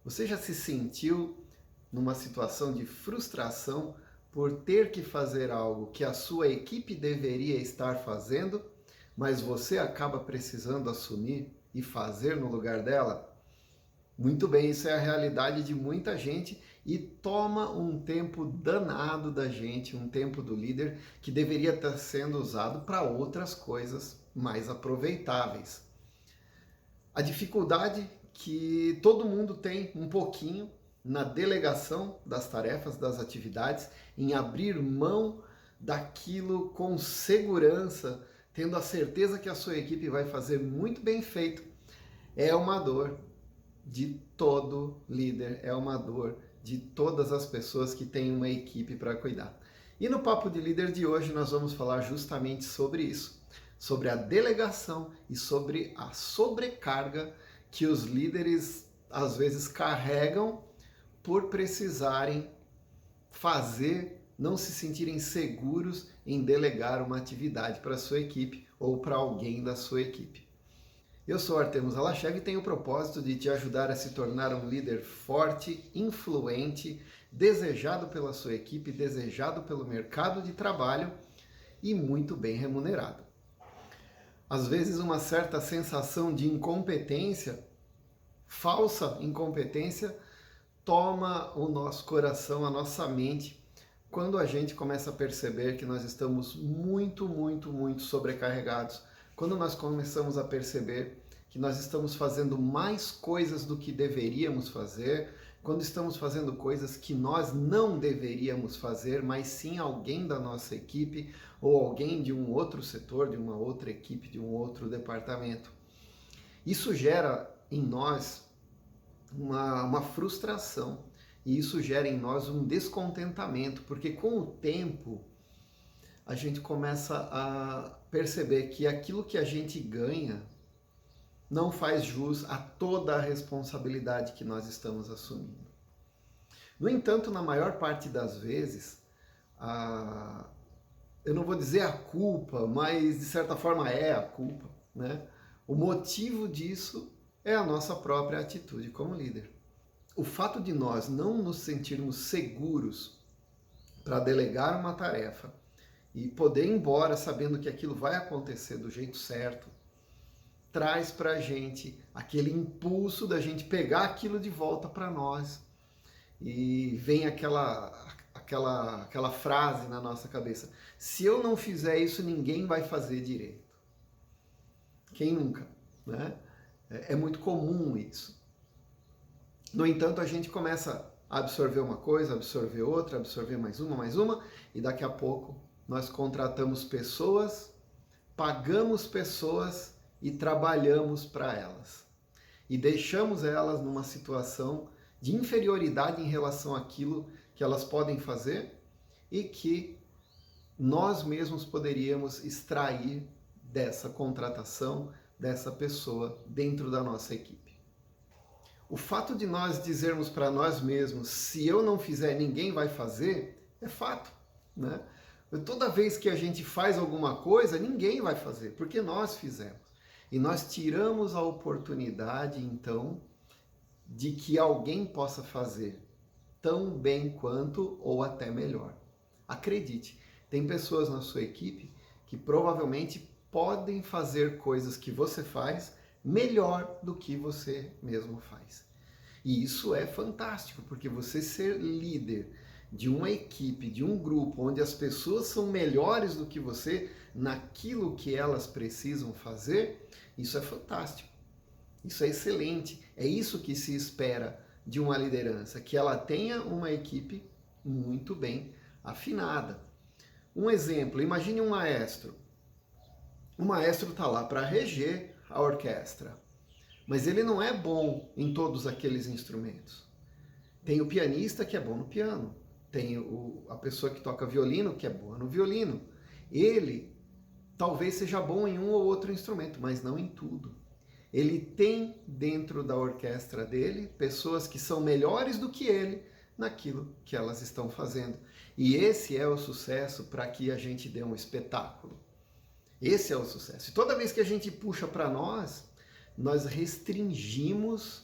Você já se sentiu numa situação de frustração por ter que fazer algo que a sua equipe deveria estar fazendo, mas você acaba precisando assumir e fazer no lugar dela? Muito bem, isso é a realidade de muita gente e toma um tempo danado da gente, um tempo do líder que deveria estar sendo usado para outras coisas mais aproveitáveis. A dificuldade que todo mundo tem um pouquinho na delegação das tarefas, das atividades, em abrir mão daquilo com segurança, tendo a certeza que a sua equipe vai fazer muito bem feito, é uma dor de todo líder, é uma dor de todas as pessoas que têm uma equipe para cuidar. E no Papo de Líder de hoje nós vamos falar justamente sobre isso, sobre a delegação e sobre a sobrecarga que os líderes às vezes carregam por precisarem fazer, não se sentirem seguros em delegar uma atividade para a sua equipe ou para alguém da sua equipe. Eu sou Artemus Alachev e tenho o propósito de te ajudar a se tornar um líder forte, influente, desejado pela sua equipe, desejado pelo mercado de trabalho e muito bem remunerado. Às vezes uma certa sensação de incompetência, falsa incompetência, toma o nosso coração, a nossa mente, quando a gente começa a perceber que nós estamos muito sobrecarregados, quando nós começamos a perceber que nós estamos fazendo mais coisas do que deveríamos fazer, quando estamos fazendo coisas que nós não deveríamos fazer, mas sim alguém da nossa equipe ou alguém de um outro setor, de uma outra equipe, de um outro departamento. Isso gera em nós uma frustração e isso gera em nós um descontentamento, porque com o tempo a gente começa a perceber que aquilo que a gente ganha não faz jus a toda a responsabilidade que nós estamos assumindo. No entanto, na maior parte das vezes, eu não vou dizer a culpa, mas de certa forma é a culpa, né? O motivo disso é a nossa própria atitude como líder. O fato de nós não nos sentirmos seguros para delegar uma tarefa e poder ir embora sabendo que aquilo vai acontecer do jeito certo, traz para a gente aquele impulso da gente pegar aquilo de volta para nós. E vem aquela frase na nossa cabeça: se eu não fizer isso, ninguém vai fazer direito. Quem nunca, né? É muito comum isso. No entanto, a gente começa a absorver uma coisa, absorver outra, absorver mais uma, e daqui a pouco nós contratamos pessoas, pagamos pessoas e trabalhamos para elas. E deixamos elas numa situação de inferioridade em relação àquilo que elas podem fazer e que nós mesmos poderíamos extrair dessa contratação, dessa pessoa dentro da nossa equipe. O fato de nós dizermos para nós mesmos: se eu não fizer, ninguém vai fazer, é fato, né? Toda vez que a gente faz alguma coisa, ninguém vai fazer, porque nós fizemos. E nós tiramos a oportunidade, então, de que alguém possa fazer tão bem quanto ou até melhor. Acredite, tem pessoas na sua equipe que provavelmente podem fazer coisas que você faz melhor do que você mesmo faz. E isso é fantástico, porque você ser líder de uma equipe, de um grupo, onde as pessoas são melhores do que você naquilo que elas precisam fazer, isso é fantástico. Isso é excelente. É isso que se espera de uma liderança, que ela tenha uma equipe muito bem afinada. Um exemplo, imagine um maestro. O maestro está lá para reger a orquestra, mas ele não é bom em todos aqueles instrumentos. Tem o pianista que é bom no piano, tem a pessoa que toca violino que é boa no violino. Ele talvez seja bom em um ou outro instrumento, mas não em tudo. Ele tem dentro da orquestra dele pessoas que são melhores do que ele naquilo que elas estão fazendo. E esse é o sucesso para que a gente dê um espetáculo. Esse é o sucesso. E toda vez que a gente puxa para nós restringimos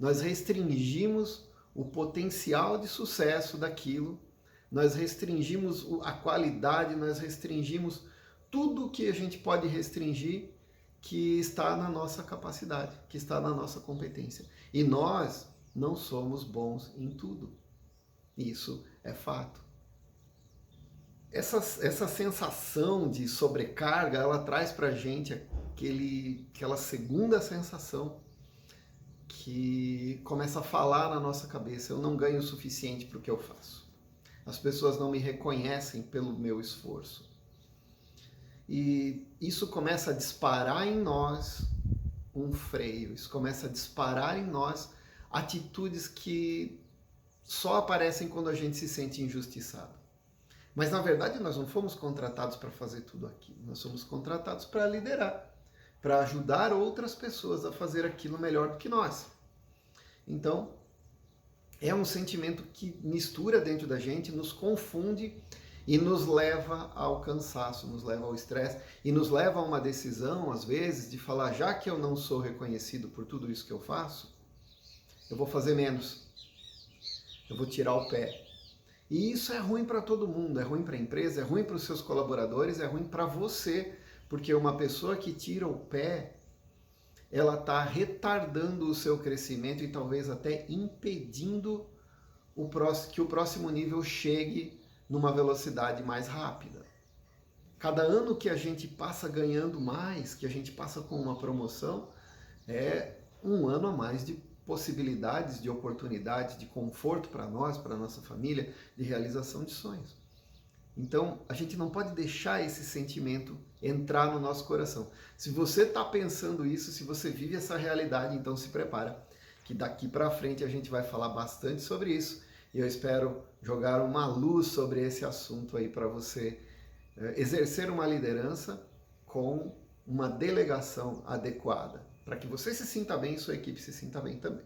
nós restringimos o potencial de sucesso daquilo, nós restringimos a qualidade, nós restringimos tudo que a gente pode restringir que está na nossa capacidade, que está na nossa competência. E nós não somos bons em tudo. Isso é fato. Essa sensação de sobrecarga, ela traz pra gente aquela segunda sensação que começa a falar na nossa cabeça: eu não ganho o suficiente para o que eu faço. As pessoas não me reconhecem pelo meu esforço. E isso começa a disparar em nós um freio, isso começa a disparar em nós atitudes que só aparecem quando a gente se sente injustiçado. Mas na verdade nós não fomos contratados para fazer tudo aquilo, nós somos contratados para liderar, para ajudar outras pessoas a fazer aquilo melhor do que nós. Então, é um sentimento que mistura dentro da gente, nos confunde e nos leva ao cansaço, nos leva ao estresse e nos leva a uma decisão, às vezes, de falar: já que eu não sou reconhecido por tudo isso que eu faço, eu vou fazer menos, eu vou tirar o pé. E isso é ruim para todo mundo, é ruim para a empresa, é ruim para os seus colaboradores, é ruim para você, porque uma pessoa que tira o pé, ela está retardando o seu crescimento e talvez até impedindo que o próximo nível chegue numa velocidade mais rápida. Cada ano que a gente passa ganhando mais, que a gente passa com uma promoção, é um ano a mais de possibilidades, de oportunidades, de conforto para nós, para a nossa família, de realização de sonhos. Então, a gente não pode deixar esse sentimento entrar no nosso coração. Se você está pensando isso, se você vive essa realidade, então se prepara, que daqui para frente a gente vai falar bastante sobre isso, e eu espero jogar uma luz sobre esse assunto aí para você exercer uma liderança com uma delegação adequada, para que você se sinta bem e sua equipe se sinta bem também.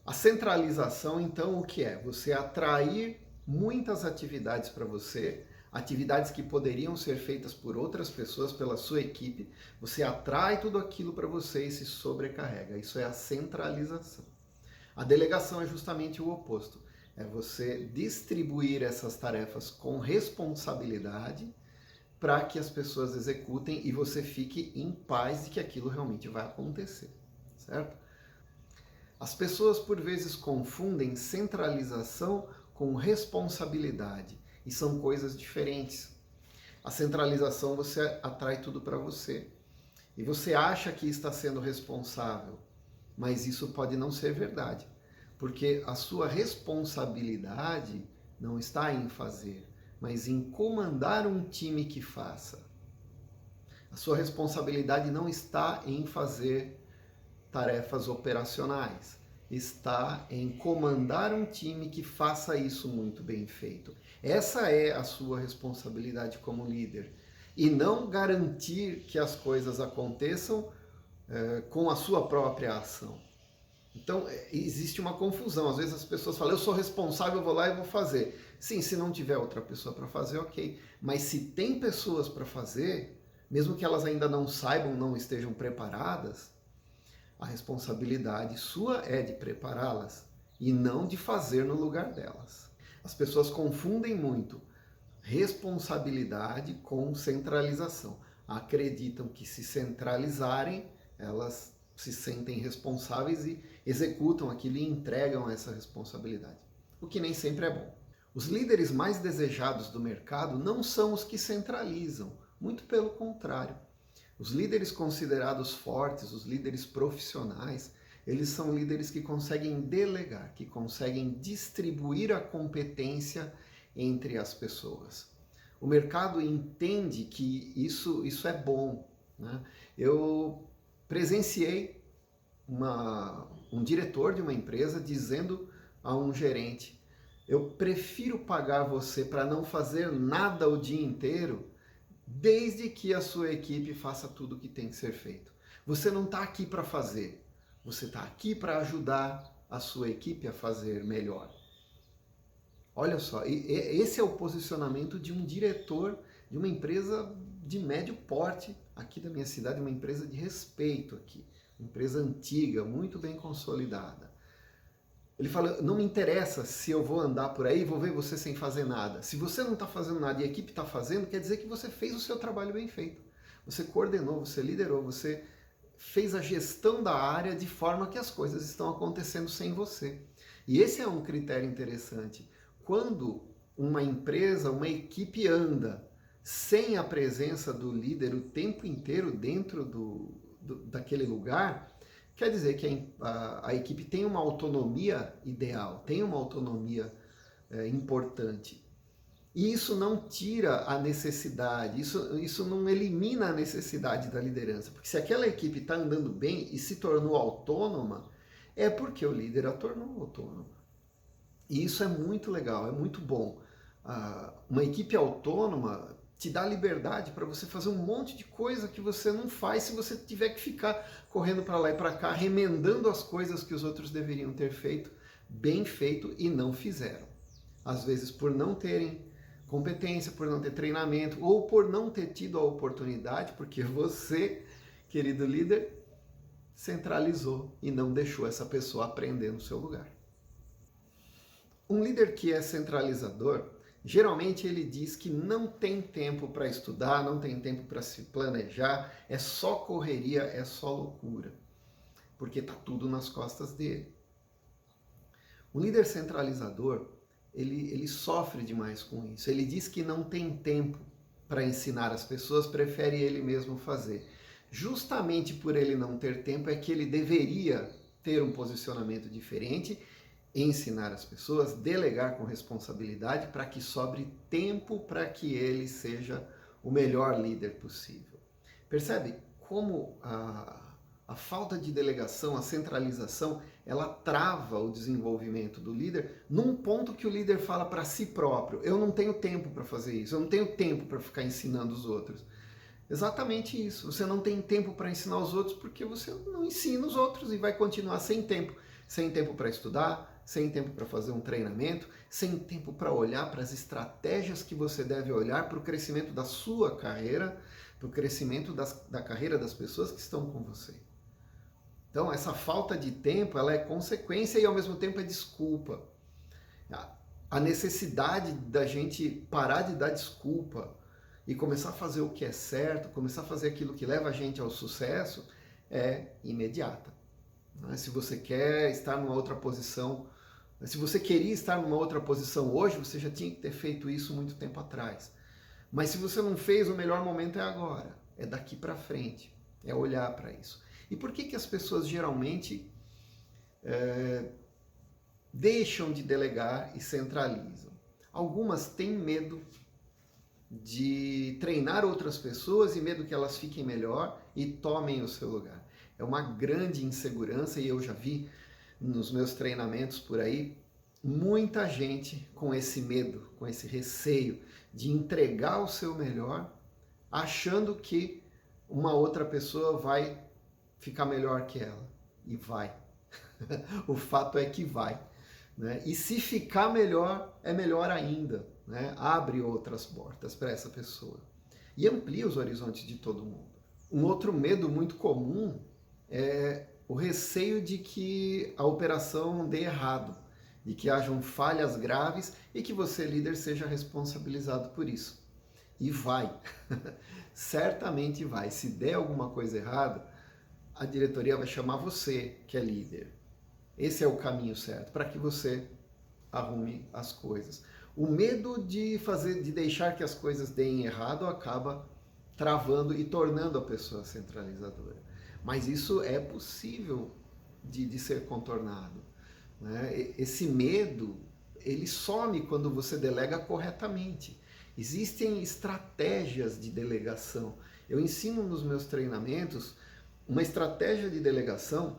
A centralização, então, o que é? Você atrair muitas atividades para você, atividades que poderiam ser feitas por outras pessoas, pela sua equipe, você atrai tudo aquilo para você e se sobrecarrega. Isso é a centralização. A delegação é justamente o oposto. É você distribuir essas tarefas com responsabilidade para que as pessoas executem e você fique em paz de que aquilo realmente vai acontecer, certo? As pessoas por vezes confundem centralização com responsabilidade e são coisas diferentes. A centralização, você atrai tudo para você e você acha que está sendo responsável, mas isso pode não ser verdade, porque a sua responsabilidade não está em fazer, mas em comandar um time que faça. A sua responsabilidade não está em fazer tarefas operacionais, está em comandar um time que faça isso muito bem feito. Essa é a sua responsabilidade como líder. E não garantir que as coisas aconteçam com a sua própria ação. Então, existe uma confusão. Às vezes as pessoas falam: eu sou responsável, eu vou lá e vou fazer. Sim, se não tiver outra pessoa para fazer, ok. Mas se tem pessoas para fazer, mesmo que elas ainda não saibam, não estejam preparadas, a responsabilidade sua é de prepará-las e não de fazer no lugar delas. As pessoas confundem muito responsabilidade com centralização. Acreditam que se centralizarem, elas se sentem responsáveis e executam aquilo e entregam essa responsabilidade, o que nem sempre é bom. Os líderes mais desejados do mercado não são os que centralizam, muito pelo contrário. Os líderes considerados fortes, os líderes profissionais, eles são líderes que conseguem delegar, que conseguem distribuir a competência entre as pessoas. O mercado entende que isso é bom, né? Eu presenciei um diretor de uma empresa dizendo a um gerente: eu prefiro pagar você para não fazer nada o dia inteiro, desde que a sua equipe faça tudo o que tem que ser feito. Você não está aqui para fazer, você está aqui para ajudar a sua equipe a fazer melhor. Olha só, esse é o posicionamento de um diretor de uma empresa de médio porte aqui da minha cidade, uma empresa de respeito aqui, empresa antiga, muito bem consolidada. Ele fala, não me interessa se eu vou andar por aí e vou ver você sem fazer nada. Se você não está fazendo nada e a equipe está fazendo, quer dizer que você fez o seu trabalho bem feito. Você coordenou, você liderou, você fez a gestão da área de forma que as coisas estão acontecendo sem você. E esse é um critério interessante. Quando uma empresa, uma equipe anda sem a presença do líder o tempo inteiro dentro daquele lugar, quer dizer que a equipe tem uma autonomia ideal, tem uma autonomia importante. E isso não tira a necessidade, isso não elimina a necessidade da liderança. Porque se aquela equipe está andando bem e se tornou autônoma, é porque o líder a tornou autônoma. E isso é muito legal, é muito bom. Uma equipe autônoma te dá liberdade para você fazer um monte de coisa que você não faz se você tiver que ficar correndo para lá e para cá, remendando as coisas que os outros deveriam ter feito, bem feito e não fizeram. Às vezes por não terem competência, por não ter treinamento ou por não ter tido a oportunidade, porque você, querido líder, centralizou e não deixou essa pessoa aprender no seu lugar. Um líder que é centralizador, geralmente ele diz que não tem tempo para estudar, não tem tempo para se planejar, é só correria, é só loucura, porque está tudo nas costas dele. Um líder centralizador, ele sofre demais com isso. Ele diz que não tem tempo para ensinar as pessoas, prefere ele mesmo fazer. Justamente por ele não ter tempo é que ele deveria ter um posicionamento diferente, ensinar as pessoas, delegar com responsabilidade para que sobre tempo para que ele seja o melhor líder possível. Percebe como a falta de delegação, a centralização, ela trava o desenvolvimento do líder num ponto que o líder fala para si próprio, eu não tenho tempo para fazer isso, eu não tenho tempo para ficar ensinando os outros. Exatamente isso, você não tem tempo para ensinar os outros porque você não ensina os outros e vai continuar sem tempo para estudar, sem tempo para fazer um treinamento, sem tempo para olhar para as estratégias que você deve olhar para o crescimento da sua carreira, para o crescimento da carreira das pessoas que estão com você. Então, essa falta de tempo, ela é consequência e ao mesmo tempo é desculpa. A necessidade da gente parar de dar desculpa e começar a fazer o que é certo, começar a fazer aquilo que leva a gente ao sucesso, é imediata. Se você quer estar numa outra posição, se você queria estar numa outra posição hoje, você já tinha que ter feito isso muito tempo atrás. Mas se você não fez, o melhor momento é agora, é daqui para frente, é olhar para isso. E por que as pessoas geralmente deixam de delegar e centralizam? Algumas têm medo de treinar outras pessoas e medo que elas fiquem melhor e tomem o seu lugar. É uma grande insegurança e eu já vi nos meus treinamentos por aí muita gente com esse medo, com esse receio de entregar o seu melhor, achando que uma outra pessoa vai ficar melhor que ela. E vai. O fato é que vai. Né? E se ficar melhor, é melhor ainda. Né? Abre outras portas para essa pessoa. E amplia os horizontes de todo mundo. Um outro medo muito comum é o receio de que a operação dê errado, de que hajam falhas graves e que você, líder, seja responsabilizado por isso. E vai. Certamente vai. Se der alguma coisa errada, a diretoria vai chamar você, que é líder. Esse é o caminho certo, para que você arrume as coisas. O medo de deixar que as coisas deem errado acaba travando e tornando a pessoa centralizadora. Mas isso é possível de ser contornado. Né? Esse medo, ele some quando você delega corretamente. Existem estratégias de delegação. Eu ensino nos meus treinamentos uma estratégia de delegação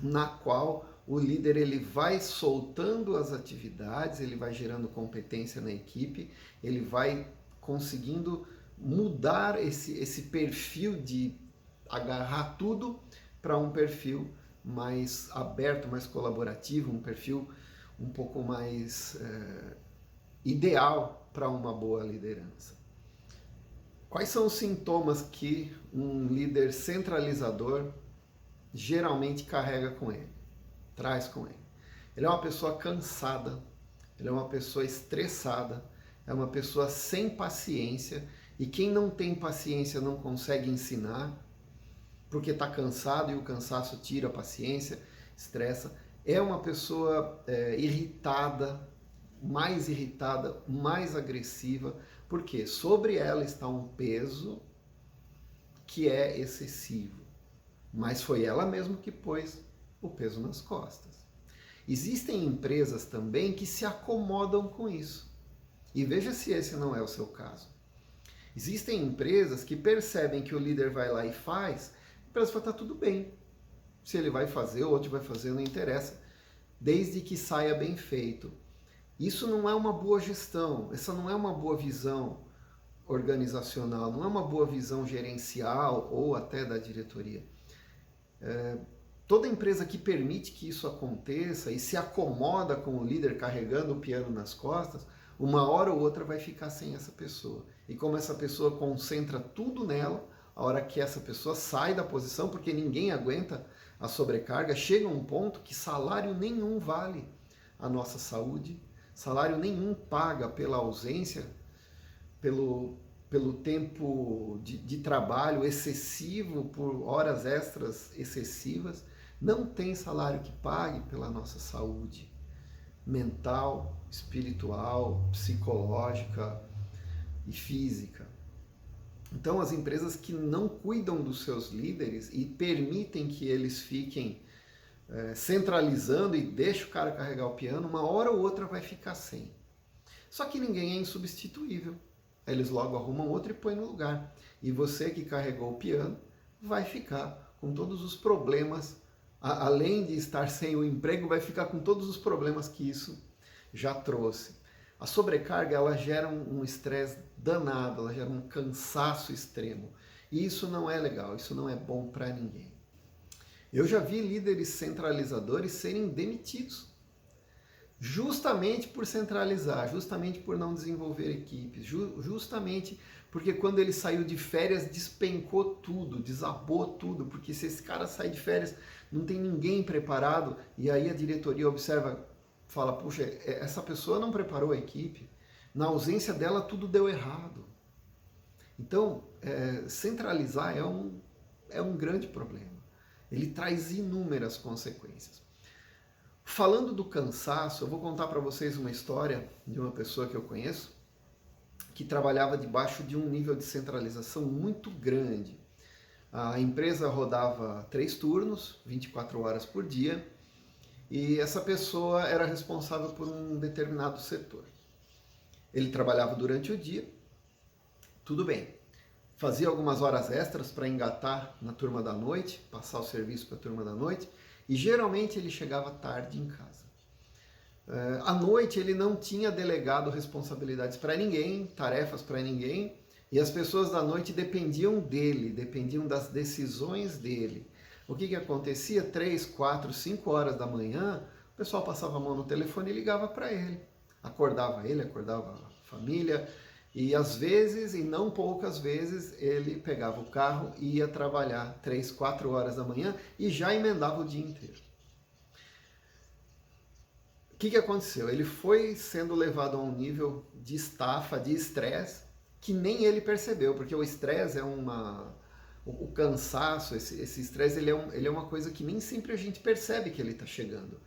na qual o líder ele vai soltando as atividades, ele vai gerando competência na equipe, ele vai conseguindo mudar esse perfil de agarrar tudo para um perfil mais aberto, mais colaborativo, um perfil um pouco mais ideal para uma boa liderança. Quais são os sintomas que um líder centralizador geralmente carrega com ele, traz com ele. Ele é uma pessoa cansada, ele é uma pessoa estressada, é uma pessoa sem paciência, e quem não tem paciência não consegue ensinar, porque está cansado e o cansaço tira a paciência, estressa. É uma pessoa irritada, mais agressiva, porque sobre ela está um peso que é excessivo, mas foi ela mesma que pôs o peso nas costas. Existem empresas também que se acomodam com isso, e veja se esse não é o seu caso. Existem empresas que percebem que o líder vai lá e faz, a empresa fala, tá tudo bem, se ele vai fazer ou outro vai fazer, não interessa, desde que saia bem feito. Isso não é uma boa gestão, essa não é uma boa visão organizacional, não é uma boa visão gerencial ou até da diretoria. Toda empresa que permite que isso aconteça e se acomoda com o líder carregando o piano nas costas, uma hora ou outra vai ficar sem essa pessoa. E como essa pessoa concentra tudo nela, a hora que essa pessoa sai da posição, porque ninguém aguenta a sobrecarga, chega um ponto que salário nenhum vale a nossa saúde, salário nenhum paga pela ausência, pelo tempo de trabalho excessivo, por horas extras excessivas. Não tem salário que pague pela nossa saúde mental, espiritual, psicológica e física. Então, as empresas que não cuidam dos seus líderes e permitem que eles fiquem centralizando e deixam o cara carregar o piano, uma hora ou outra vai ficar sem. Só que ninguém é insubstituível. Eles logo arrumam outro e põem no lugar. E você que carregou o piano vai ficar com todos os problemas, além de estar sem o emprego, vai ficar com todos os problemas que isso já trouxe. A sobrecarga, ela gera um estresse danado, ela gera um cansaço extremo. E isso não é legal, isso não é bom para ninguém. Eu já vi líderes centralizadores serem demitidos, justamente por centralizar, justamente por não desenvolver equipes, justamente porque quando ele saiu de férias despencou tudo, desabou tudo, porque se esse cara sair de férias não tem ninguém preparado, e aí a diretoria observa, fala, puxa, essa pessoa não preparou a equipe, na ausência dela tudo deu errado. Então, centralizar é um grande problema, ele traz inúmeras consequências. Falando do cansaço, eu vou contar para vocês uma história de uma pessoa que eu conheço, que trabalhava debaixo de um nível de centralização muito grande. A empresa rodava 3 turnos, 24 horas por dia, e essa pessoa era responsável por um determinado setor. Ele trabalhava durante o dia, tudo bem, fazia algumas horas extras para engatar na turma da noite, passar o serviço para a turma da noite, e geralmente ele chegava tarde em casa. À noite ele não tinha delegado responsabilidades para ninguém, tarefas para ninguém, e as pessoas da noite dependiam dele, dependiam das decisões dele. O que acontecia? 3, 4, 5 horas da manhã, o pessoal passava a mão no telefone e ligava para ele. Acordava ele, acordava a família, e às vezes, e não poucas vezes, ele pegava o carro e ia trabalhar 3, 4 horas da manhã e já emendava o dia inteiro. O que aconteceu? Ele foi sendo levado a um nível de estafa, de estresse, que nem ele percebeu, porque o estresse é o cansaço, esse estresse, ele é uma coisa que nem sempre a gente percebe que ele está chegando.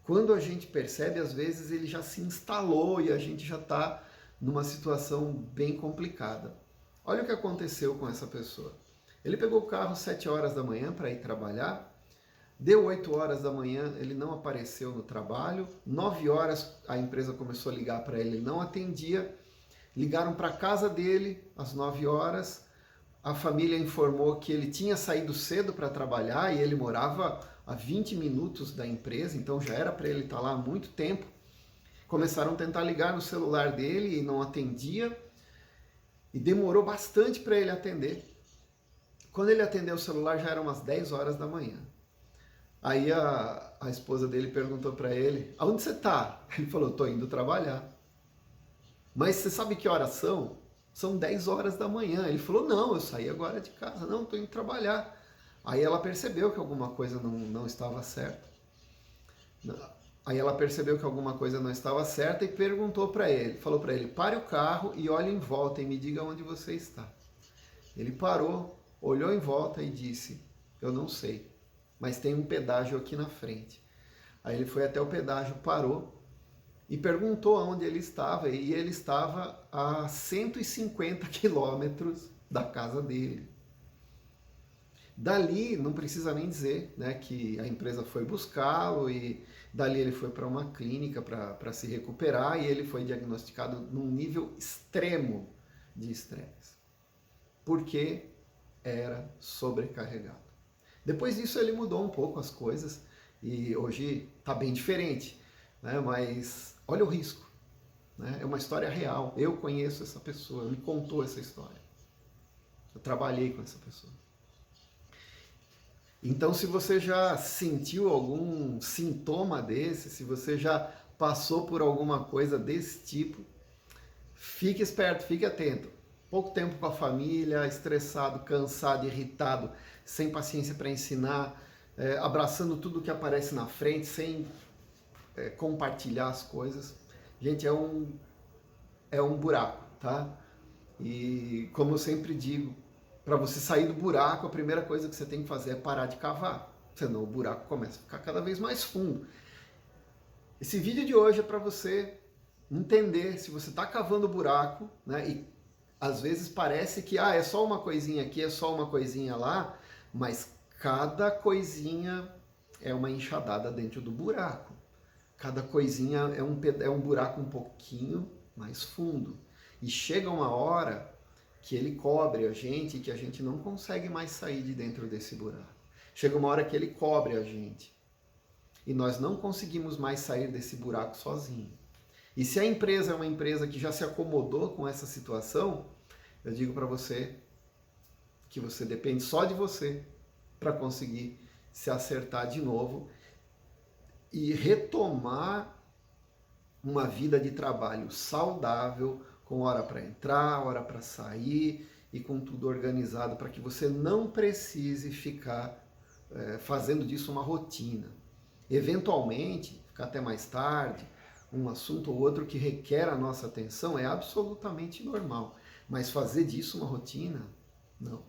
Quando a gente percebe, às vezes ele já se instalou e a gente já está numa situação bem complicada. Olha o que aconteceu com essa pessoa. Ele pegou o carro às 7 horas da manhã para ir trabalhar, deu 8 horas da manhã, ele não apareceu no trabalho, 9 horas a empresa começou a ligar para ele, ele não atendia, ligaram para a casa dele às 9 horas, a família informou que ele tinha saído cedo para trabalhar e ele morava a 20 minutos da empresa, então já era para ele estar lá há muito tempo. Começaram a tentar ligar no celular dele e não atendia, e demorou bastante para ele atender. Quando ele atendeu o celular já eram umas 10 horas da manhã. Aí a esposa dele perguntou para ele, aonde você está? Ele falou, estou indo trabalhar. Mas você sabe que horas são? São 10 horas da manhã. Ele falou, não, eu saí agora de casa, não, estou indo trabalhar. Aí ela percebeu que alguma coisa não estava certa. Aí ela percebeu que alguma coisa não estava certa e perguntou para ele, falou para ele, pare o carro e olhe em volta e me diga onde você está. Ele parou, olhou em volta e disse, eu não sei, mas tem um pedágio aqui na frente. Aí ele foi até o pedágio, parou e perguntou aonde ele estava, e ele estava a 150 quilômetros da casa dele. Dali, não precisa nem dizer, né, que a empresa foi buscá-lo e dali ele foi para uma clínica para se recuperar e ele foi diagnosticado num nível extremo de estresse, porque era sobrecarregado. Depois disso ele mudou um pouco as coisas e hoje está bem diferente, né, mas olha o risco, né, é uma história real, eu conheço essa pessoa, me contou essa história, eu trabalhei com essa pessoa. Então, se você já sentiu algum sintoma desse, se você já passou por alguma coisa desse tipo, fique esperto, fique atento. Pouco tempo com a família, estressado, cansado, irritado, sem paciência para ensinar, abraçando tudo que aparece na frente, sem compartilhar as coisas. Gente, é um buraco, tá? E como eu sempre digo, para você sair do buraco, a primeira coisa que você tem que fazer é parar de cavar, senão o buraco começa a ficar cada vez mais fundo. Esse vídeo de hoje é para você entender se você está cavando o buraco, né? E às vezes parece que é só uma coisinha aqui, é só uma coisinha lá, mas cada coisinha é uma enxadada dentro do buraco. Cada coisinha é um buraco um pouquinho mais fundo. E chega uma hora que ele cobre a gente e que a gente não consegue mais sair de dentro desse buraco. Chega uma hora que ele cobre a gente e nós não conseguimos mais sair desse buraco sozinho. E se a empresa é uma empresa que já se acomodou com essa situação, eu digo para você que você depende só de você para conseguir se acertar de novo e retomar uma vida de trabalho saudável, com hora para entrar, hora para sair e com tudo organizado para que você não precise ficar fazendo disso uma rotina. Eventualmente, ficar até mais tarde, um assunto ou outro que requer a nossa atenção é absolutamente normal. Mas fazer disso uma rotina, não.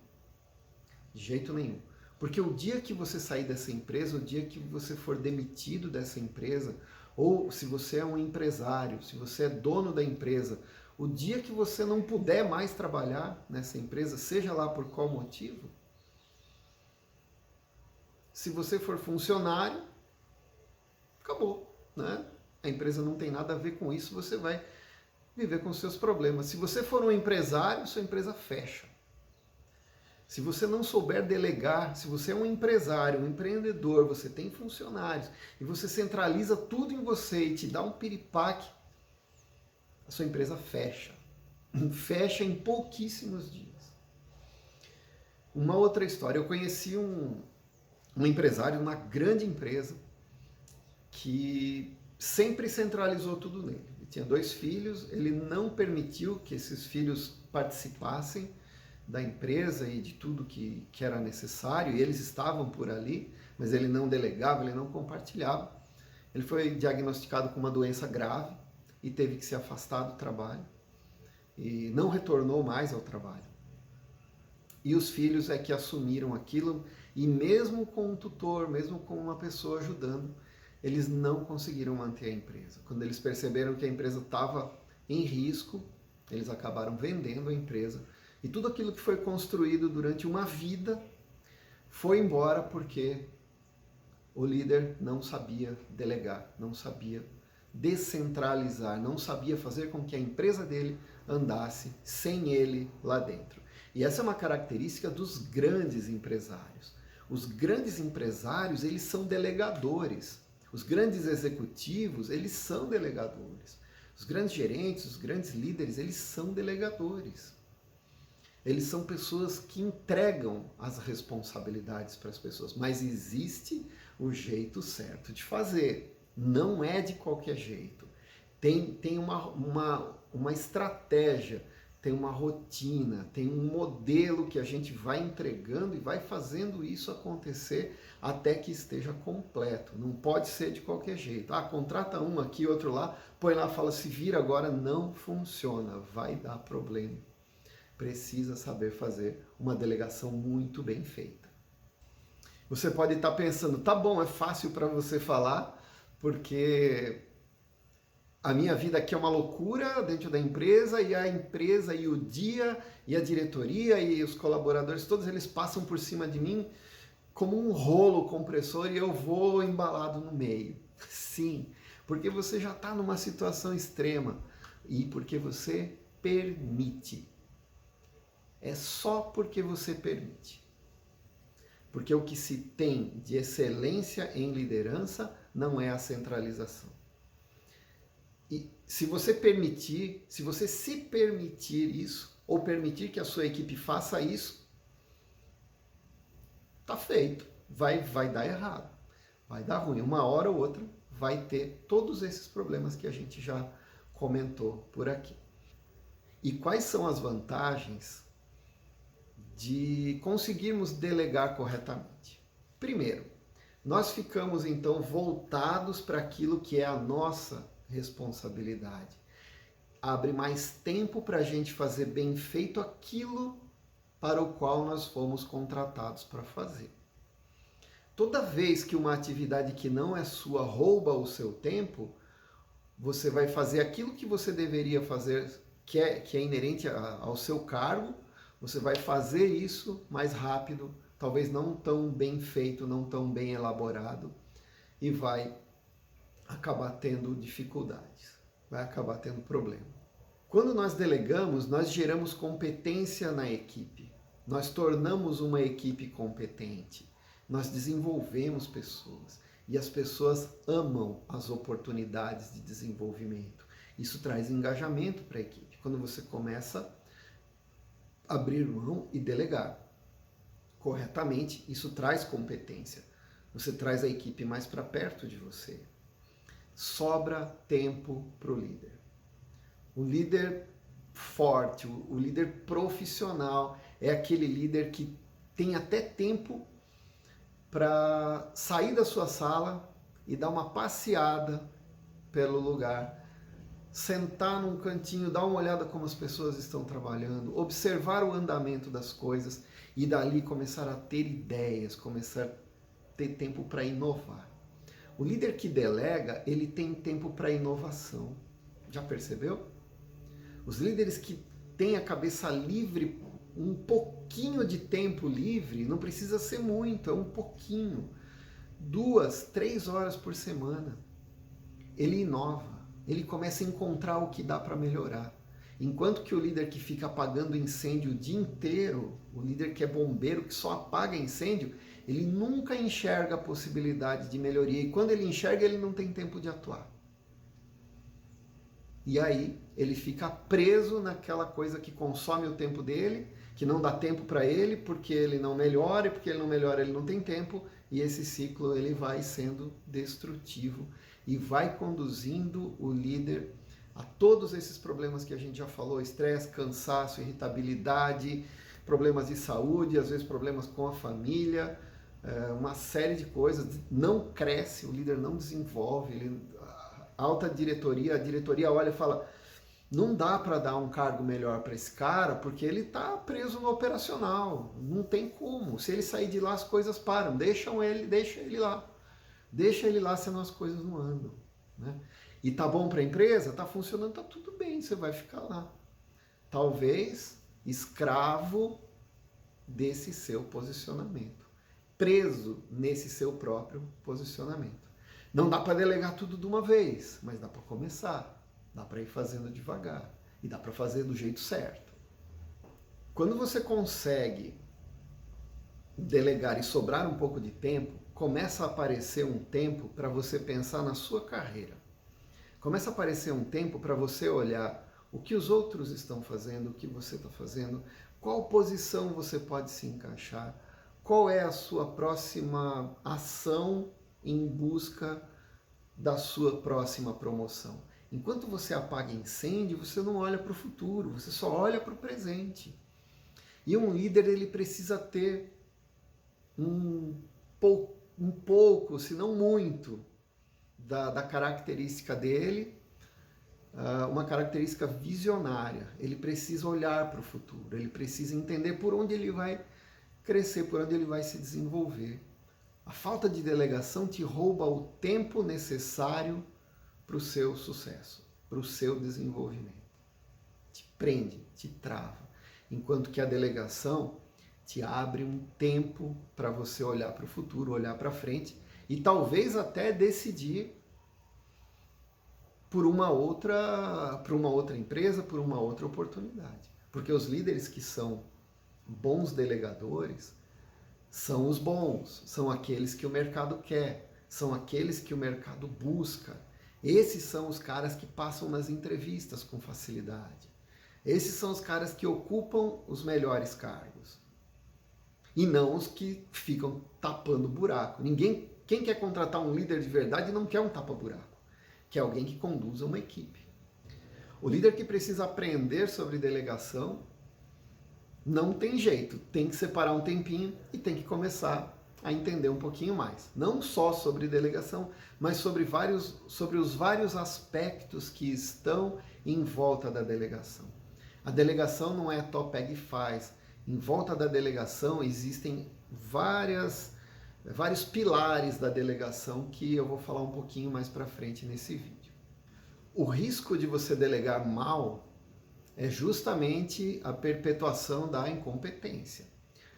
De jeito nenhum. Porque o dia que você sair dessa empresa, o dia que você for demitido dessa empresa, ou se você é um empresário, se você é dono da empresa, o dia que você não puder mais trabalhar nessa empresa, seja lá por qual motivo, se você for funcionário, acabou, né? A empresa não tem nada a ver com isso, você vai viver com seus problemas. Se você for um empresário, sua empresa fecha. Se você não souber delegar, se você é um empresário, um empreendedor, você tem funcionários e você centraliza tudo em você e te dá um piripaque, a sua empresa fecha. Fecha em pouquíssimos dias. Uma outra história, eu conheci um empresário de uma grande empresa que sempre centralizou tudo nele. Ele tinha 2 filhos, ele não permitiu que esses filhos participassem da empresa e de tudo que era necessário, e eles estavam por ali, mas ele não delegava, ele não compartilhava. Ele foi diagnosticado com uma doença grave e teve que se afastar do trabalho e não retornou mais ao trabalho. E os filhos é que assumiram aquilo e mesmo com um tutor, mesmo com uma pessoa ajudando, eles não conseguiram manter a empresa. Quando eles perceberam que a empresa estava em risco, eles acabaram vendendo a empresa e tudo aquilo que foi construído durante uma vida foi embora porque o líder não sabia delegar, não sabia descentralizar, não sabia fazer com que a empresa dele andasse sem ele lá dentro. E essa é uma característica dos grandes empresários. Os grandes empresários, eles são delegadores. Os grandes executivos, eles são delegadores. Os grandes gerentes, os grandes líderes, eles são delegadores. Eles são pessoas que entregam as responsabilidades para as pessoas, mas existe o jeito certo de fazer. Não é de qualquer jeito. Tem uma estratégia, tem uma rotina, tem um modelo que a gente vai entregando e vai fazendo isso acontecer até que esteja completo. Não pode ser de qualquer jeito. Contrata um aqui, outro lá, põe lá, fala, se vira agora, não funciona, vai dar problema. Precisa saber fazer uma delegação muito bem feita. Você pode estar pensando, tá bom, é fácil para você falar, porque a minha vida aqui é uma loucura dentro da empresa e a empresa e o dia e a diretoria e os colaboradores, todos eles passam por cima de mim como um rolo compressor e eu vou embalado no meio. Sim, porque você já está numa situação extrema e porque você permite. É só porque você permite. Porque o que se tem de excelência em liderança não é a centralização. E se você permitir, se você se permitir isso, ou permitir que a sua equipe faça isso, tá feito. Vai dar errado. Vai dar ruim. Uma hora ou outra vai ter todos esses problemas que a gente já comentou por aqui. E quais são as vantagens de conseguirmos delegar corretamente? Primeiro, nós ficamos então voltados para aquilo que é a nossa responsabilidade. Abre mais tempo para a gente fazer bem feito aquilo para o qual nós fomos contratados para fazer. Toda vez que uma atividade que não é sua rouba o seu tempo, você vai fazer aquilo que você deveria fazer, que é inerente ao seu cargo, você vai fazer isso mais rápido, talvez não tão bem feito, não tão bem elaborado, e vai acabar tendo dificuldades, vai acabar tendo problema. Quando nós delegamos, nós geramos competência na equipe, nós tornamos uma equipe competente, nós desenvolvemos pessoas e as pessoas amam as oportunidades de desenvolvimento. Isso traz engajamento para a equipe, quando você começa a abrir mão e delegar corretamente, isso traz competência, você traz a equipe mais para perto de você. Sobra tempo para o líder. O líder forte, o líder profissional é aquele líder que tem até tempo para sair da sua sala e dar uma passeada pelo lugar, sentar num cantinho, dar uma olhada como as pessoas estão trabalhando, observar o andamento das coisas e dali começar a ter ideias, começar a ter tempo para inovar. O líder que delega, ele tem tempo para inovação. Já percebeu? Os líderes que têm a cabeça livre, um pouquinho de tempo livre, não precisa ser muito, é um pouquinho. 2, 3 horas por semana. Ele inova, ele começa a encontrar o que dá para melhorar. Enquanto que o líder que fica apagando incêndio o dia inteiro, o líder que é bombeiro, que só apaga incêndio, ele nunca enxerga a possibilidade de melhoria. E quando ele enxerga, ele não tem tempo de atuar. E aí ele fica preso naquela coisa que consome o tempo dele, que não dá tempo para ele, porque ele não melhora, e porque ele não melhora, ele não tem tempo, e esse ciclo ele vai sendo destrutivo e vai conduzindo o líder a todos esses problemas que a gente já falou: estresse, cansaço, irritabilidade, problemas de saúde, às vezes problemas com a família, uma série de coisas. Não cresce, o líder não desenvolve, a alta diretoria, a diretoria olha e fala: não dá para dar um cargo melhor para esse cara, porque ele está preso no operacional, não tem como. Se ele sair de lá, as coisas param. Deixa ele lá, senão as coisas não andam, né? E tá bom para a empresa? Tá funcionando, tá tudo bem, você vai ficar lá. Talvez escravo desse seu posicionamento, preso nesse seu próprio posicionamento. Não dá para delegar tudo de uma vez, mas dá para começar, dá para ir fazendo devagar e dá para fazer do jeito certo. Quando você consegue delegar e sobrar um pouco de tempo, começa a aparecer um tempo para você pensar na sua carreira. Começa a aparecer um tempo para você olhar o que os outros estão fazendo, o que você está fazendo, qual posição você pode se encaixar, qual é a sua próxima ação em busca da sua próxima promoção. Enquanto você apaga incêndio, você não olha para o futuro, você só olha para o presente. E um líder, ele precisa ter um pouco, se não muito, da característica dele, uma característica visionária. Ele precisa olhar para o futuro, ele precisa entender por onde ele vai crescer, por onde ele vai se desenvolver. A falta de delegação te rouba o tempo necessário para o seu sucesso, para o seu desenvolvimento. Te prende, te trava. Enquanto que a delegação te abre um tempo para você olhar para o futuro, olhar para frente e talvez até decidir por uma outra empresa, por uma outra oportunidade. Porque os líderes que são bons delegadores são os bons, são aqueles que o mercado quer, são aqueles que o mercado busca. Esses são os caras que passam nas entrevistas com facilidade. Esses são os caras que ocupam os melhores cargos. E não os que ficam tapando buraco. Quem quer contratar um líder de verdade não quer um tapa-buraco. Quer alguém que conduza uma equipe. O líder que precisa aprender sobre delegação não tem jeito. Tem que separar um tempinho e tem que começar a entender um pouquinho mais. Não só sobre delegação, mas sobre os vários aspectos que estão em volta da delegação. A delegação não é top, pega e faz. Em volta da delegação existem vários pilares da delegação que eu vou falar um pouquinho mais para frente nesse vídeo. O risco de você delegar mal é justamente a perpetuação da incompetência.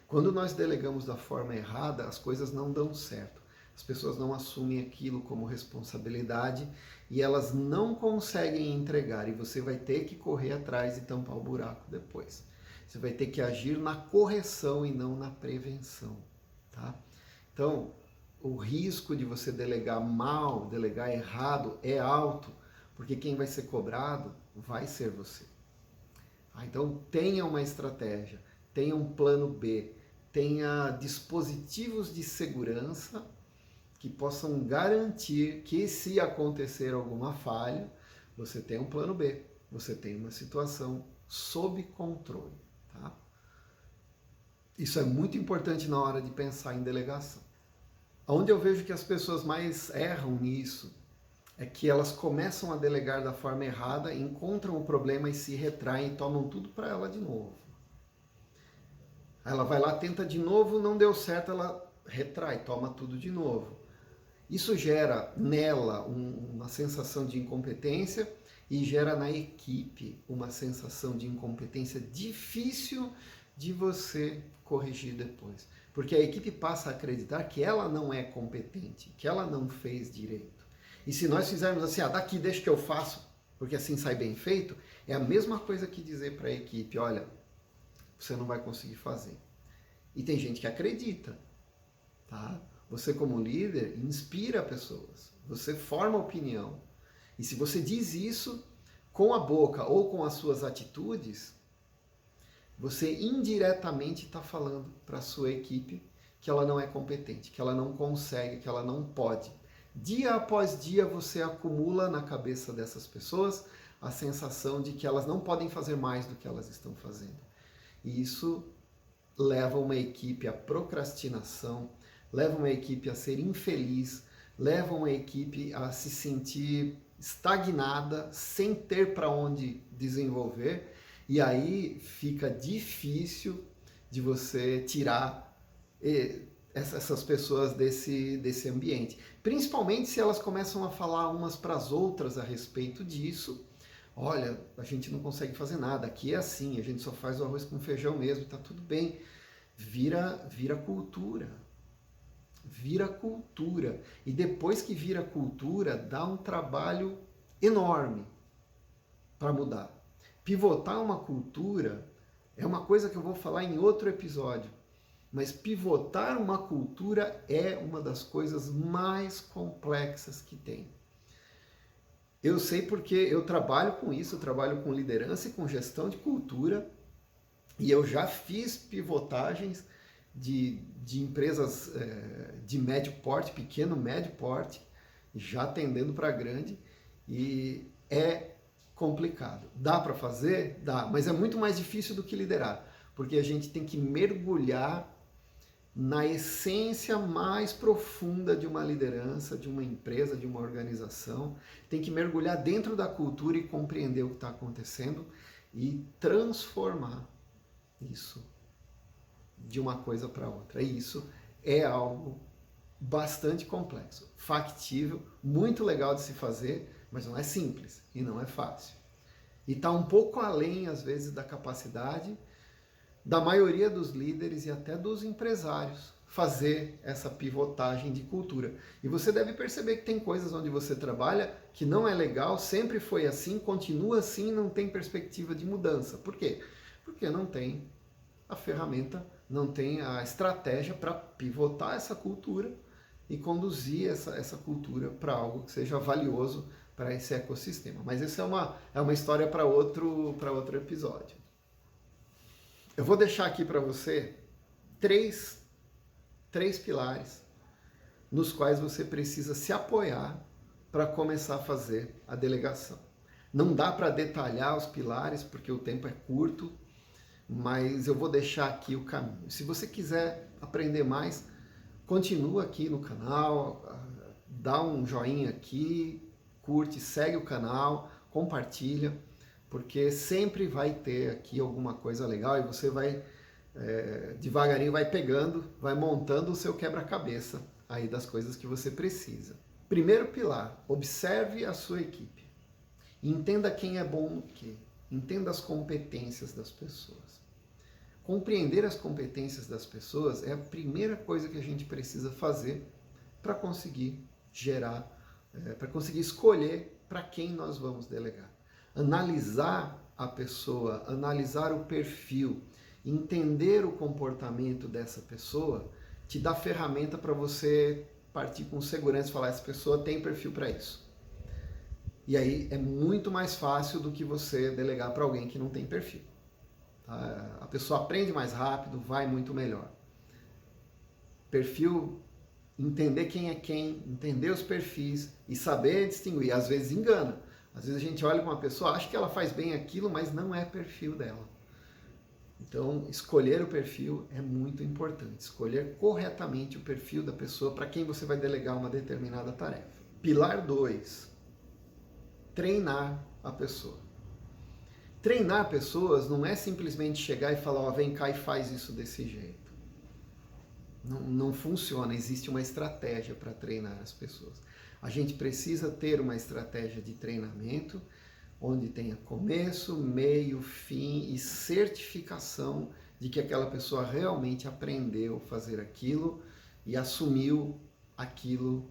Quando nós delegamos da forma errada, as coisas não dão certo. As pessoas não assumem aquilo como responsabilidade e elas não conseguem entregar. E você vai ter que correr atrás e tampar o buraco depois. Você vai ter que agir na correção e não na prevenção. Tá? Então, o risco de você delegar mal, delegar errado, é alto, porque quem vai ser cobrado vai ser você. Então, tenha uma estratégia, tenha um plano B, tenha dispositivos de segurança que possam garantir que, se acontecer alguma falha, você tem um plano B, você tem uma situação sob controle. Tá? Isso é muito importante na hora de pensar em delegação. Onde eu vejo que as pessoas mais erram nisso é que elas começam a delegar da forma errada, encontram o problema e se retraem e tomam tudo para ela de novo. Ela vai lá, tenta de novo, não deu certo, ela retrai, toma tudo de novo. Isso gera nela uma sensação de incompetência e gera na equipe uma sensação de incompetência difícil de você corrigir depois. Porque a equipe passa a acreditar que ela não é competente, que ela não fez direito. E se nós fizermos assim, daqui deixa que eu faço, porque assim sai bem feito, é a mesma coisa que dizer para a equipe, olha, você não vai conseguir fazer. E tem gente que acredita, tá? Você como líder inspira pessoas, você forma opinião. E se você diz isso com a boca ou com as suas atitudes, você indiretamente está falando para a sua equipe que ela não é competente, que ela não consegue, que ela não pode. Dia após dia você acumula na cabeça dessas pessoas a sensação de que elas não podem fazer mais do que elas estão fazendo. E isso leva uma equipe à procrastinação, leva uma equipe a ser infeliz, leva uma equipe a se sentir estagnada, sem ter para onde desenvolver, e aí fica difícil de você tirar essas pessoas desse ambiente. Principalmente se elas começam a falar umas para as outras a respeito disso. Olha, a gente não consegue fazer nada, aqui é assim, a gente só faz o arroz com feijão mesmo, tá tudo bem. Vira cultura. Vira cultura. E depois que vira cultura, dá um trabalho enorme para mudar. Pivotar uma cultura é uma coisa que eu vou falar em outro episódio. Mas pivotar uma cultura é uma das coisas mais complexas que tem. Eu sei porque eu trabalho com isso, eu trabalho com liderança e com gestão de cultura, e eu já fiz pivotagens de empresas de médio porte, pequeno, médio porte, já atendendo para grande, e é complicado. Dá para fazer? Dá, mas é muito mais difícil do que liderar, porque a gente tem que mergulhar na essência mais profunda de uma liderança, de uma empresa, de uma organização, tem que mergulhar dentro da cultura e compreender o que está acontecendo e transformar isso de uma coisa para outra. E isso é algo bastante complexo, factível, muito legal de se fazer, mas não é simples e não é fácil. E está um pouco além, às vezes, da capacidade da maioria dos líderes e até dos empresários fazer essa pivotagem de cultura. E você deve perceber que tem coisas onde você trabalha que não é legal, sempre foi assim, continua assim, não tem perspectiva de mudança. Por quê? Porque não tem a ferramenta, não tem a estratégia para pivotar essa cultura e conduzir essa cultura para algo que seja valioso para esse ecossistema. Mas isso é uma história para outro episódio. Eu vou deixar aqui para você três pilares nos quais você precisa se apoiar para começar a fazer a delegação. Não dá para detalhar os pilares porque o tempo é curto, mas eu vou deixar aqui o caminho. Se você quiser aprender mais, continua aqui no canal, dá um joinha aqui, curte, segue o canal, compartilha, porque sempre vai ter aqui alguma coisa legal e você vai devagarinho vai pegando, vai montando o seu quebra-cabeça aí das coisas que você precisa. Primeiro pilar, observe a sua equipe. Entenda quem é bom no quê. Entenda as competências das pessoas. Compreender as competências das pessoas é a primeira coisa que a gente precisa fazer para conseguir gerar, para conseguir escolher para quem nós vamos delegar. Analisar a pessoa, analisar o perfil, entender o comportamento dessa pessoa, te dá ferramenta para você partir com segurança e falar, essa pessoa tem perfil para isso. E aí é muito mais fácil do que você delegar para alguém que não tem perfil. Tá? A pessoa aprende mais rápido, vai muito melhor. Perfil, entender quem é quem, entender os perfis e saber distinguir. Às vezes engana. Às vezes a gente olha para uma pessoa, acha que ela faz bem aquilo, mas não é perfil dela. Então, escolher o perfil é muito importante. Escolher corretamente o perfil da pessoa para quem você vai delegar uma determinada tarefa. Pilar 2. Treinar a pessoa. Treinar pessoas não é simplesmente chegar e falar, ó, vem cá e faz isso desse jeito. Não funciona, existe uma estratégia para treinar as pessoas. A gente precisa ter uma estratégia de treinamento onde tenha começo, meio, fim e certificação de que aquela pessoa realmente aprendeu a fazer aquilo e assumiu aquilo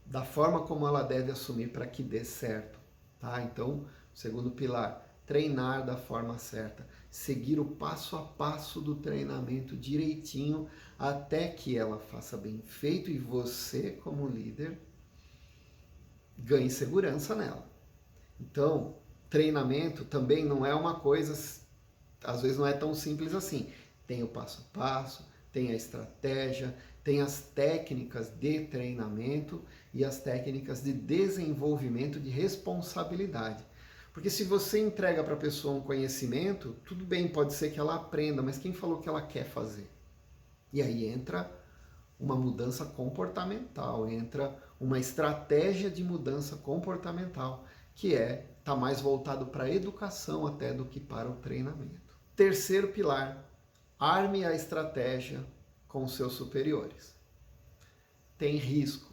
da forma como ela deve assumir para que dê certo. Tá? Então, segundo pilar, treinar da forma certa, seguir o passo a passo do treinamento direitinho até que ela faça bem feito e você, como líder, ganhe segurança nela. Então, treinamento também não é uma coisa, às vezes não é tão simples assim. Tem o passo a passo, tem a estratégia, tem as técnicas de treinamento e as técnicas de desenvolvimento de responsabilidade. Porque se você entrega para a pessoa um conhecimento, tudo bem, pode ser que ela aprenda, mas quem falou que ela quer fazer? E aí entra uma mudança comportamental, entra uma estratégia de mudança comportamental, que está mais voltado para a educação até do que para o treinamento. Terceiro pilar, arme a estratégia com os seus superiores. Tem risco,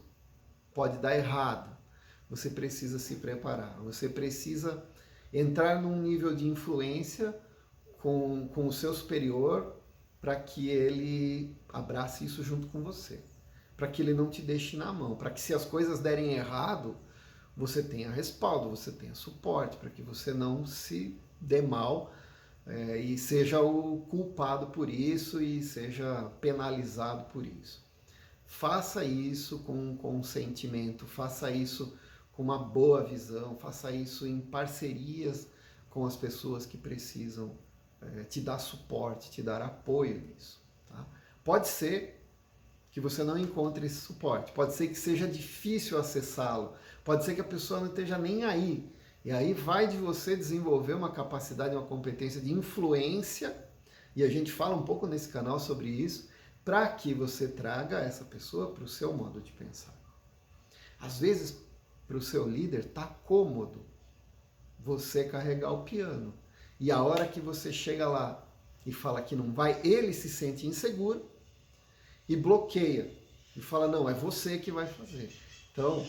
pode dar errado, você precisa se preparar, você precisa entrar num nível de influência com o seu superior para que ele abrace isso junto com você, para que ele não te deixe na mão, para que se as coisas derem errado, você tenha respaldo, você tenha suporte, para que você não se dê mal e seja o culpado por isso e seja penalizado por isso. Faça isso com consentimento, faça isso com uma boa visão, faça isso em parcerias com as pessoas que precisam te dar suporte, te dar apoio nisso. Tá? Pode ser que você não encontre esse suporte, pode ser que seja difícil acessá-lo, pode ser que a pessoa não esteja nem aí E aí vai de você desenvolver uma capacidade, uma competência de influência, e a gente fala um pouco nesse canal sobre isso, para que você traga essa pessoa para o seu modo de pensar. Às vezes, para o seu líder, tá cômodo você carregar o piano. E a hora que você chega lá e fala que não vai, ele se sente inseguro e bloqueia. E fala, não, é você que vai fazer. Então,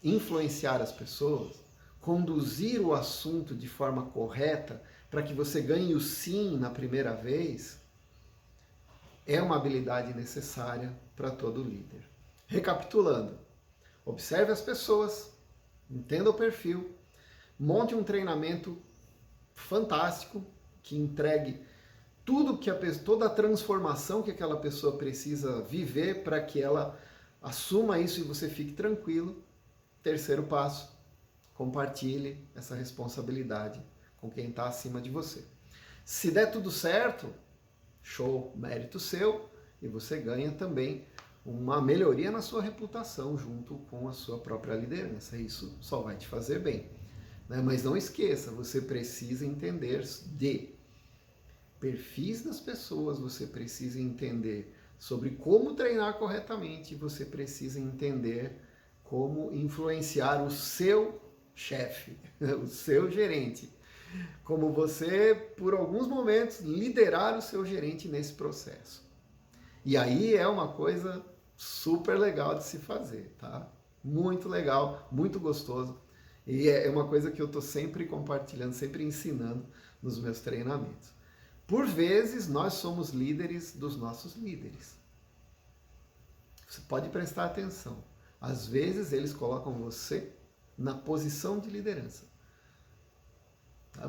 influenciar as pessoas, conduzir o assunto de forma correta, para que você ganhe o sim na primeira vez, é uma habilidade necessária para todo líder. Recapitulando, observe as pessoas, entenda o perfil, monte um treinamento fantástico que entregue tudo que toda a transformação que aquela pessoa precisa viver para que ela assuma isso e você fique tranquilo. Terceiro passo, compartilhe essa responsabilidade com quem está acima de você. Se der tudo certo, show, mérito seu, e você ganha também uma melhoria na sua reputação junto com a sua própria liderança. Isso só vai te fazer bem. Mas não esqueça, você precisa entender de perfis das pessoas, você precisa entender sobre como treinar corretamente, você precisa entender como influenciar o seu chefe, o seu gerente. Como você, por alguns momentos, liderar o seu gerente nesse processo. E aí é uma coisa super legal de se fazer, tá? Muito legal, muito gostoso. E é uma coisa que eu estou sempre compartilhando, sempre ensinando nos meus treinamentos. Por vezes, nós somos líderes dos nossos líderes. Você pode prestar atenção. Às vezes, eles colocam você na posição de liderança.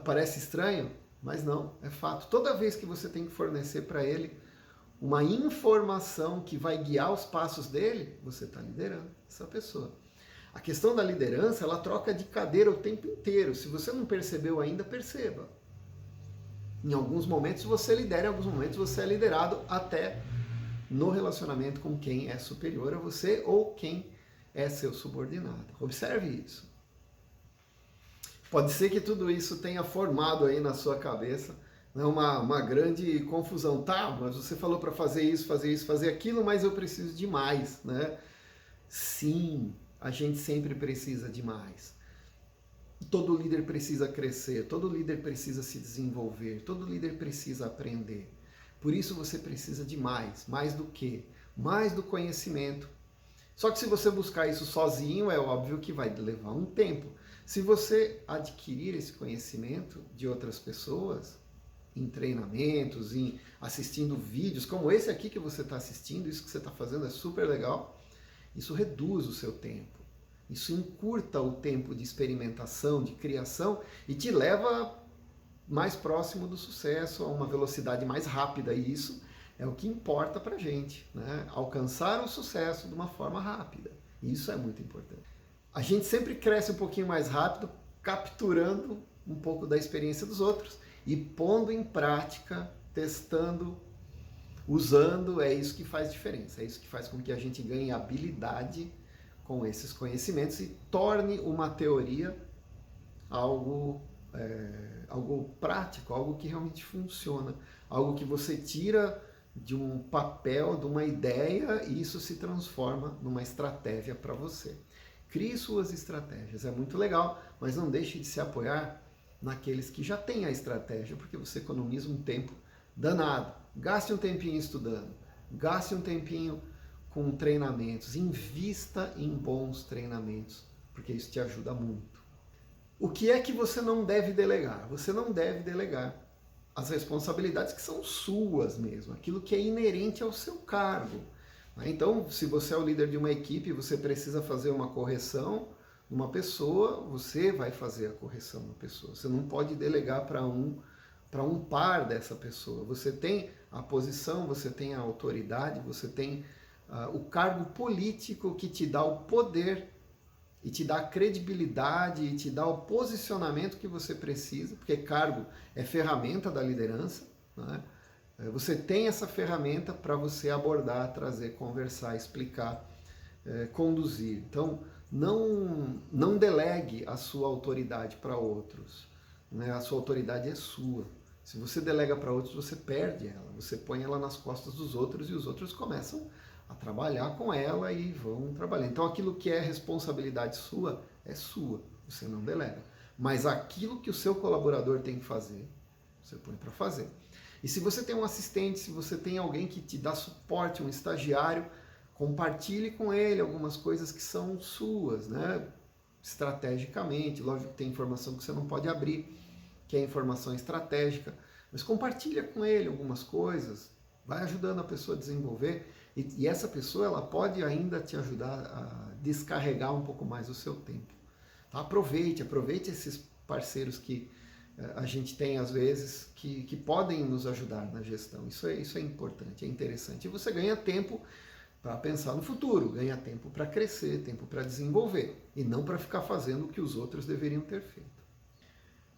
Parece estranho, mas não, é fato. Toda vez que você tem que fornecer para ele uma informação que vai guiar os passos dele, você está liderando essa pessoa. A questão da liderança, ela troca de cadeira o tempo inteiro. Se você não percebeu ainda, perceba. Em alguns momentos você lidera, em alguns momentos você é liderado, até no relacionamento com quem é superior a você ou quem é seu subordinado. Observe isso. Pode ser que tudo isso tenha formado aí na sua cabeça uma grande confusão. Tá, mas você falou para fazer isso, fazer aquilo, mas eu preciso de mais, né? Sim, a gente sempre precisa de mais. Todo líder precisa crescer, todo líder precisa se desenvolver, todo líder precisa aprender. Por isso você precisa de mais. Mais do quê? Mais do conhecimento. Só que se você buscar isso sozinho, é óbvio que vai levar um tempo. Se você adquirir esse conhecimento de outras pessoas, em treinamentos, em assistindo vídeos, como esse aqui que você está assistindo, isso que você está fazendo é super legal, isso reduz o seu tempo. Isso encurta o tempo de experimentação, de criação e te leva mais próximo do sucesso, a uma velocidade mais rápida. E isso é o que importa para a gente, né? Alcançar o sucesso de uma forma rápida. Isso é muito importante. A gente sempre cresce um pouquinho mais rápido, capturando um pouco da experiência dos outros e pondo em prática, testando, usando. É isso que faz diferença. É isso que faz com que a gente ganhe habilidade com esses conhecimentos e torne uma teoria algo prático, algo que realmente funciona, algo que você tira de um papel, de uma ideia, e isso se transforma numa estratégia para você. Crie suas estratégias, é muito legal, mas não deixe de se apoiar naqueles que já têm a estratégia, porque você economiza um tempo danado. Gaste um tempinho estudando, gaste um tempinho com treinamentos, invista em bons treinamentos, porque isso te ajuda muito. O que é que você não deve delegar? Você não deve delegar as responsabilidades que são suas mesmo, aquilo que é inerente ao seu cargo. Então, se você é o líder de uma equipe e você precisa fazer uma correção numa pessoa, você vai fazer a correção na pessoa. Você não pode delegar para um par dessa pessoa. Você tem a posição, você tem a autoridade, você tem o cargo político que te dá o poder e te dá a credibilidade e te dá o posicionamento que você precisa, porque cargo é ferramenta da liderança, né? Você tem essa ferramenta para você abordar, trazer, conversar, explicar, conduzir. Então, não delegue a sua autoridade para outros, né? A sua autoridade é sua. Se você delega para outros, você perde ela, você põe ela nas costas dos outros e os outros começam a trabalhar com ela e vão trabalhar. Então aquilo que é responsabilidade sua, é sua, você não delega. Mas aquilo que o seu colaborador tem que fazer, você põe para fazer. E se você tem um assistente, se você tem alguém que te dá suporte, um estagiário, compartilhe com ele algumas coisas que são suas, né? Estrategicamente. Lógico que tem informação que você não pode abrir, que é informação estratégica, mas compartilha com ele algumas coisas, vai ajudando a pessoa a desenvolver, e essa pessoa ela pode ainda te ajudar a descarregar um pouco mais o seu tempo. Tá? Aproveite esses parceiros que a gente tem às vezes, que podem nos ajudar na gestão. Isso é importante, é interessante. E você ganha tempo para pensar no futuro, ganha tempo para crescer, tempo para desenvolver, e não para ficar fazendo o que os outros deveriam ter feito.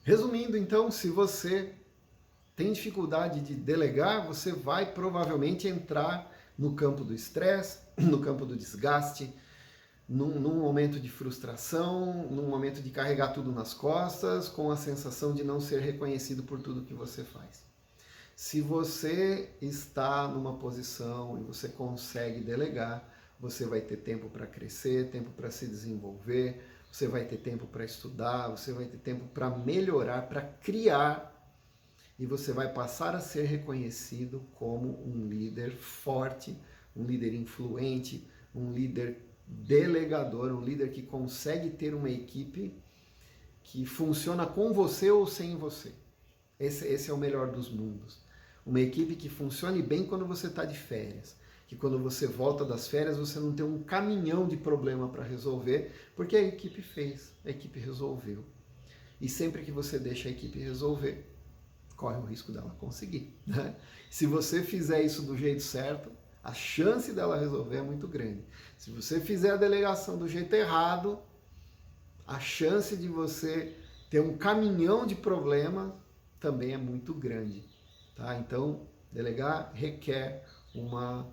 Resumindo, então, se você tem dificuldade de delegar, você vai provavelmente entrar no campo do estresse, no campo do desgaste, num momento de frustração, num momento de carregar tudo nas costas, com a sensação de não ser reconhecido por tudo que você faz. Se você está numa posição e você consegue delegar, você vai ter tempo para crescer, tempo para se desenvolver, você vai ter tempo para estudar, você vai ter tempo para melhorar, para criar, e você vai passar a ser reconhecido como um líder forte, um líder influente, um líder delegador, um líder que consegue ter uma equipe que funciona com você ou sem você. Esse é o melhor dos mundos. Uma equipe que funcione bem quando você está de férias, que quando você volta das férias você não tem um caminhão de problema para resolver, porque a equipe fez, a equipe resolveu. E sempre que você deixa a equipe resolver, corre o risco dela conseguir, né? Se você fizer isso do jeito certo, a chance dela resolver é muito grande. Se você fizer a delegação do jeito errado, a chance de você ter um caminhão de problema também é muito grande. Tá? Então, delegar requer uma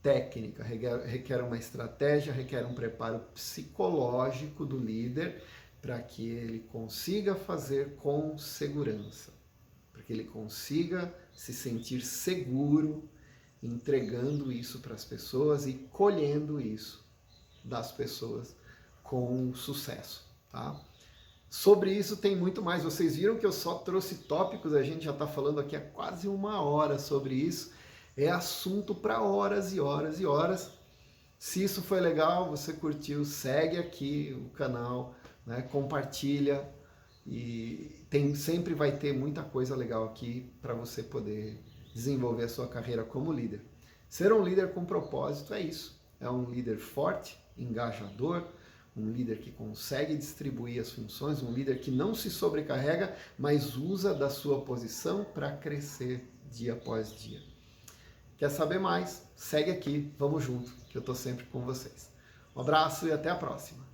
técnica, requer uma estratégia, requer um preparo psicológico do líder para que ele consiga fazer com segurança, para que ele consiga se sentir seguro entregando isso para as pessoas e colhendo isso das pessoas com sucesso. Tá? Sobre isso tem muito mais. Vocês viram que eu só trouxe tópicos, a gente já está falando aqui há quase 1 hora sobre isso. É assunto para horas e horas e horas. Se isso foi legal, você curtiu, segue aqui o canal, né? Compartilha, e sempre vai ter muita coisa legal aqui para você poder desenvolver a sua carreira como líder. Ser um líder com propósito é isso. É um líder forte, engajador, um líder que consegue distribuir as funções, um líder que não se sobrecarrega, mas usa da sua posição para crescer dia após dia. Quer saber mais? Segue aqui, vamos junto, que eu estou sempre com vocês. Um abraço e até a próxima.